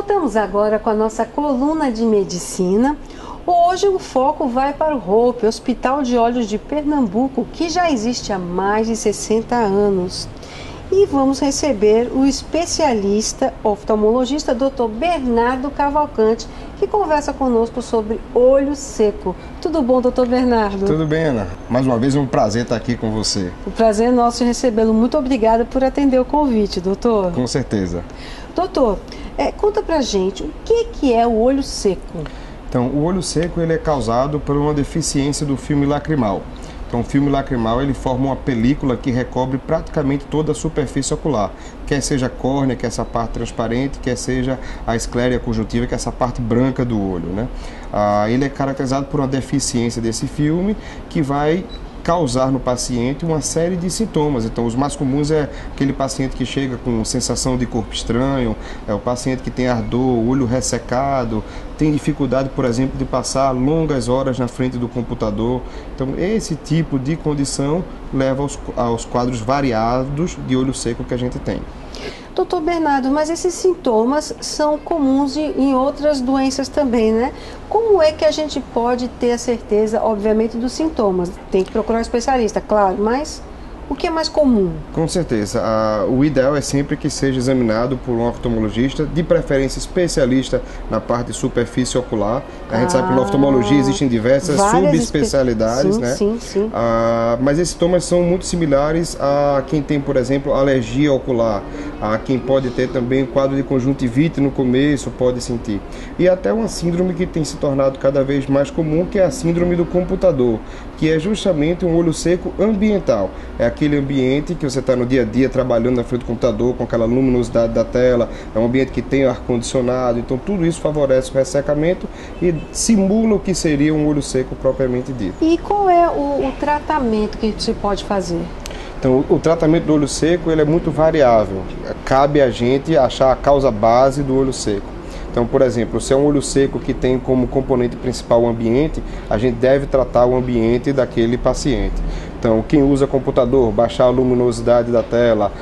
Voltamos agora com a nossa coluna de medicina. Hoje o foco vai para o Hope, Hospital de Olhos de Pernambuco, que já existe há mais de 60 anos. E vamos receber o especialista oftalmologista Dr. Bernardo Cavalcante, que conversa conosco sobre olho seco. Tudo bom, doutor Bernardo? Tudo bem, Ana. Mais uma vez é um prazer estar aqui com você. O prazer é nosso de recebê-lo. Muito obrigada por atender o convite, doutor. Com certeza. Doutor, conta pra gente, o que é o olho seco? Então, o olho seco ele é causado por uma deficiência do filme lacrimal. Então, o filme lacrimal ele forma uma película que recobre praticamente toda a superfície ocular, quer seja a córnea, que é essa parte transparente, quer seja a escléria conjuntiva, que é essa parte branca do olho, né? Ele é caracterizado por uma deficiência desse filme que vai causar no paciente uma série de sintomas. Então, os mais comuns é aquele paciente que chega com sensação de corpo estranho, é o paciente que tem ardor, olho ressecado, tem dificuldade, por exemplo, de passar longas horas na frente do computador. Então, esse tipo de condição leva aos quadros variados de olho seco que a gente tem. Doutor Bernardo, mas esses sintomas são comuns em outras doenças também, né? Como é que a gente pode ter a certeza, obviamente, dos sintomas? Tem que procurar um especialista, claro, mas o que é mais comum? Com certeza. O ideal é sempre que seja examinado por um oftalmologista, de preferência especialista na parte de superfície ocular. A gente sabe que na oftalmologia existem diversas subespecialidades, sim, né? Sim. Mas esses sintomas são muito similares a quem tem, por exemplo, alergia ocular, a quem pode ter também quadro de conjuntivite no começo, pode sentir. E até uma síndrome que tem se tornado cada vez mais comum, que é a síndrome do computador, que é justamente um olho seco ambiental. É aquele ambiente que você está no dia a dia trabalhando na frente do computador com aquela luminosidade da tela, é um ambiente que tem ar-condicionado, então tudo isso favorece o ressecamento e simula o que seria um olho seco propriamente dito. E qual é o tratamento que se pode fazer? Então, o tratamento do olho seco ele é muito variável, cabe a gente achar a causa base do olho seco. Então, por exemplo, se é um olho seco que tem como componente principal o ambiente, a gente deve tratar o ambiente daquele paciente. Então, quem usa computador, baixar a luminosidade da tela,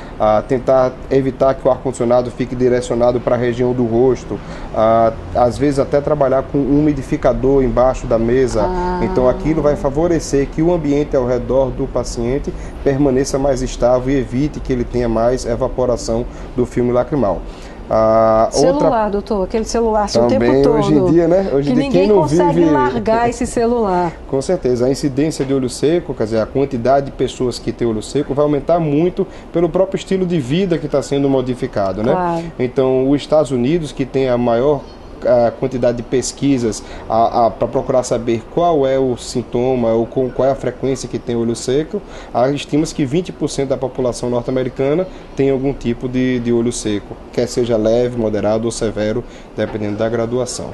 tentar evitar que o ar-condicionado fique direcionado para a região do rosto, às vezes até trabalhar com um umidificador embaixo da mesa. Então, aquilo vai favorecer que o ambiente ao redor do paciente permaneça mais estável e evite que ele tenha mais evaporação do filme lacrimal. Celular, doutor, aquele celular o tempo todo. Hoje em dia, né? Hoje em dia, ninguém consegue largar esse celular. Com certeza, a incidência de olho seco, quer dizer, a quantidade de pessoas que tem olho seco vai aumentar muito pelo próprio estilo de vida que está sendo modificado, né? Claro. Então, os Estados Unidos, que tem a maior quantidade de pesquisas para procurar saber qual é o sintoma ou qual é a frequência que tem olho seco, estima-se que 20% da população norte-americana tem algum tipo de olho seco, quer seja leve, moderado ou severo, dependendo da graduação.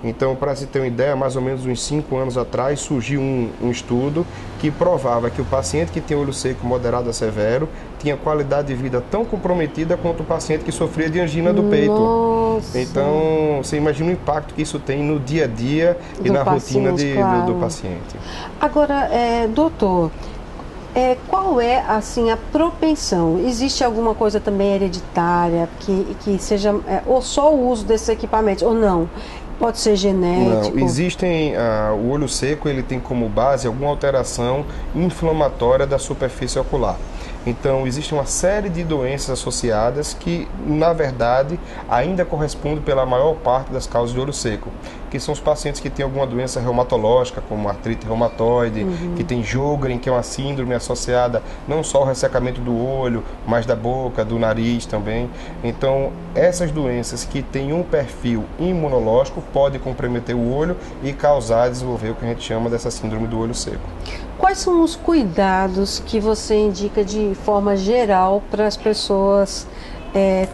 Então, para se ter uma ideia, mais ou menos uns 5 anos atrás surgiu um estudo que provava que o paciente que tem olho seco moderado a severo tinha qualidade de vida tão comprometida quanto o paciente que sofria de angina do peito. Nossa. Então, você imagina o impacto que isso tem no dia a dia e na rotina do paciente. Agora, doutor, qual é assim a propensão? Existe alguma coisa também hereditária que seja ou só o uso desses equipamentos ou não? Pode ser genético? Não, existem, o olho seco ele tem como base alguma alteração inflamatória da superfície ocular. Então, existe uma série de doenças associadas que, na verdade, ainda correspondem pela maior parte das causas de olho seco, que são os pacientes que têm alguma doença reumatológica, como artrite reumatoide, que tem Sjögren, que é uma síndrome associada não só ao ressecamento do olho, mas da boca, do nariz também. Então, essas doenças que têm um perfil imunológico podem comprometer o olho e desenvolver o que a gente chama dessa síndrome do olho seco. Quais são os cuidados que você indica de forma geral para as pessoas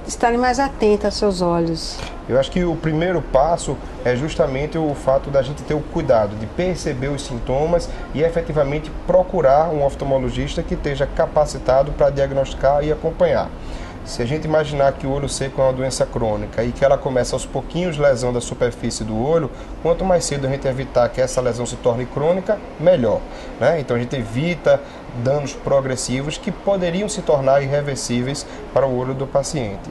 estarem mais atentas aos seus olhos? Eu acho que o primeiro passo é justamente o fato da gente ter o cuidado de perceber os sintomas e efetivamente procurar um oftalmologista que esteja capacitado para diagnosticar e acompanhar. Se a gente imaginar que o olho seco é uma doença crônica e que ela começa aos pouquinhos lesão da superfície do olho, quanto mais cedo a gente evitar que essa lesão se torne crônica, melhor, né? Então a gente evita danos progressivos que poderiam se tornar irreversíveis para o olho do paciente.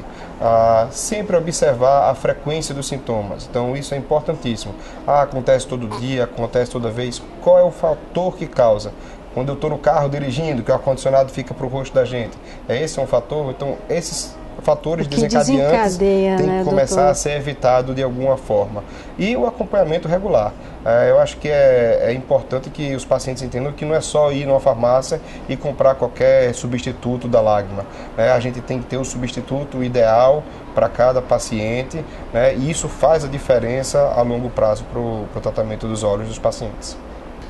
Sempre observar a frequência dos sintomas, então isso é importantíssimo. Acontece todo dia, acontece toda vez, qual é o fator que causa? Quando eu estou no carro dirigindo, que o ar-condicionado fica para o rosto da gente, esse é um fator? Então esses fatores desencadeantes têm que começar a ser evitado de alguma forma. E o acompanhamento regular. Eu acho que é importante que os pacientes entendam que não é só ir numa farmácia e comprar qualquer substituto da lágrima. A gente tem que ter o substituto ideal para cada paciente, e isso faz a diferença a longo prazo para o tratamento dos olhos dos pacientes.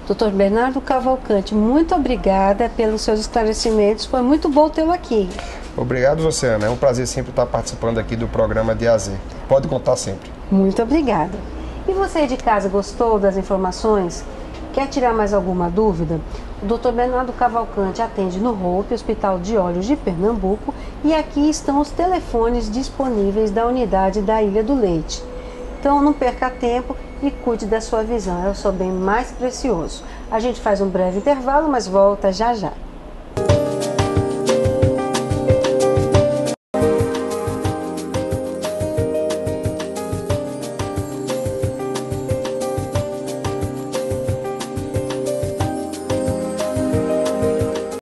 Dr. Bernardo Cavalcante, muito obrigada pelos seus esclarecimentos, foi muito bom tê-lo aqui. Obrigado você, Ana, é um prazer sempre estar participando aqui do programa de A a Z. Pode contar sempre. Muito obrigada. E você de casa gostou das informações? Quer tirar mais alguma dúvida? O Dr. Bernardo Cavalcante atende no Hope, Hospital de Olhos de Pernambuco, e aqui estão os telefones disponíveis da unidade da Ilha do Leite. Então não perca tempo e cuide da sua visão, é o seu bem mais precioso. A gente faz um breve intervalo, mas volta já já.